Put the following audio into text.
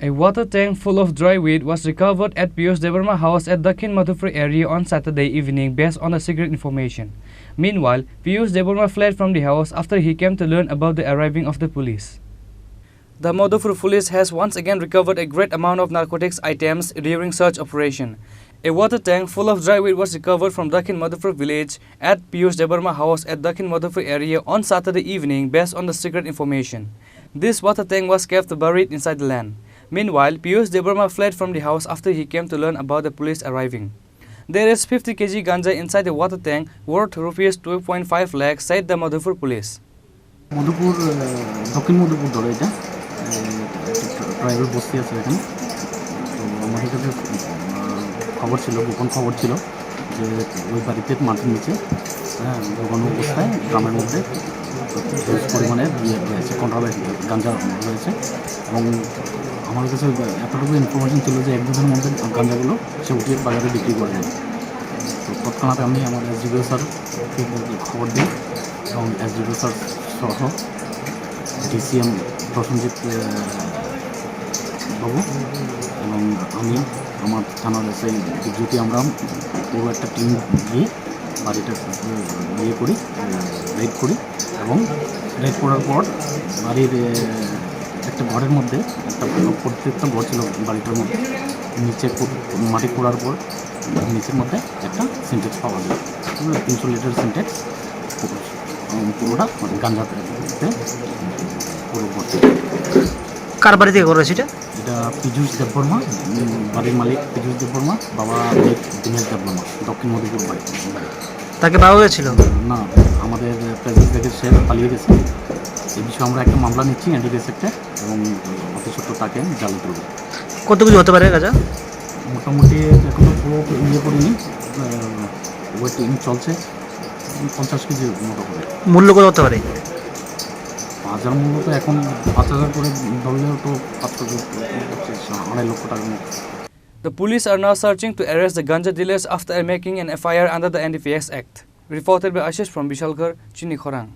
A water tank full of dry weed was recovered at Piyush Debbarma House at Dakhin Madhupur area on Saturday evening based on the secret information. Meanwhile, Piyush Debbarma fled from the house after he came to learn about the arriving of the police. The Madhupur police has once again recovered a great amount of narcotics items during search operation. A water tank full of dry weed was recovered from Dakhin Madhupur village at Piyush Debbarma House at Dakhin Madhupur area on Saturday evening based on the secret information. This water tank was kept buried inside the land. Meanwhile, Piyush Debbarma fled from the house after he came to learn about the police arriving. There is 50 kg ganja inside the water tank worth rupees 2.5 lakhs, said the Madhupur police. Madhupur, Dakhin Madhupur dole এটা tribal বস্তি আছে এখানে। তো আমাদের কাছে খবর ছিল, গোপন খবর ছিল যে ওই বাড়িতে মাটির নিচে দোকান অবস্থায় গ্রামের মধ্যে পরিমাণে রয়েছে কন্ট্রাব্যান্ড গাঞ্জা রয়েছে এবং আমার কাছে এতটুকু ইনফরমেশন ছিল যে এক দুদিনের মধ্যে গাঞ্জাগুলো সে উঠিয়ে বাজারে বিক্রি করে দেবে। তো তৎক্ষণাৎ আমি আমার এসডিপিও স্যার খবর দিই এবং এসডিপিও স্যার সহ ডিসিএম প্রসেনজিৎ বাবু এবং আমি আমার থানার সেই যদি আমরা পুরো একটা টিম গিয়ে বাড়িটা করি রেড করি এবং রেড করার পর বাড়ির একটা ঘরের মধ্যে প্রত্যেকটা ঘর ছিল বাড়িটার মধ্যে নিচে মাটি খোঁড়ার পর নিচের মধ্যে একটা সিনটেক্স পাওয়া যায় 300 লিটার সিনটেক্স পুরোটা গাঞ্জাতে পুরো ভর্তি। কার বাড়ি থেকে করেছে এটা? এটা পীযূষ দেববর্মা, বাড়ির মালিক পীযূষ দেববর্মা, বাবা দীনেশ দেববর্মা, দক্ষিণ মধুপুর বাড়ি। তাকে পাওয়া গেছিল না, আমাদের প্রেসিডেন্ট থেকে সে পালিয়ে গেছে। এই বিষয়ে আমরা একটা মামলা নিচ্ছি এনডিপিএস একটা এবং অতি ছোট্ট তাকে জালে তুলব। কত কিছু হতে পারে গাঁজা? মোটামুটি এখনো পুরো ইয়ে করিনি, ওয়েটিং চলছে 50 কেজি মতো করে। মূল্য কত হতে পারে? বাজার মূল্য তো এখন 5,000 করে ধরলেও তো 2.5 লক্ষ টাকার মতো। The police are now searching to arrest the ganja dealers after making an FIR under the NDPS Act. Reported by Ashish from Bishalgarh, Chini, Khorang.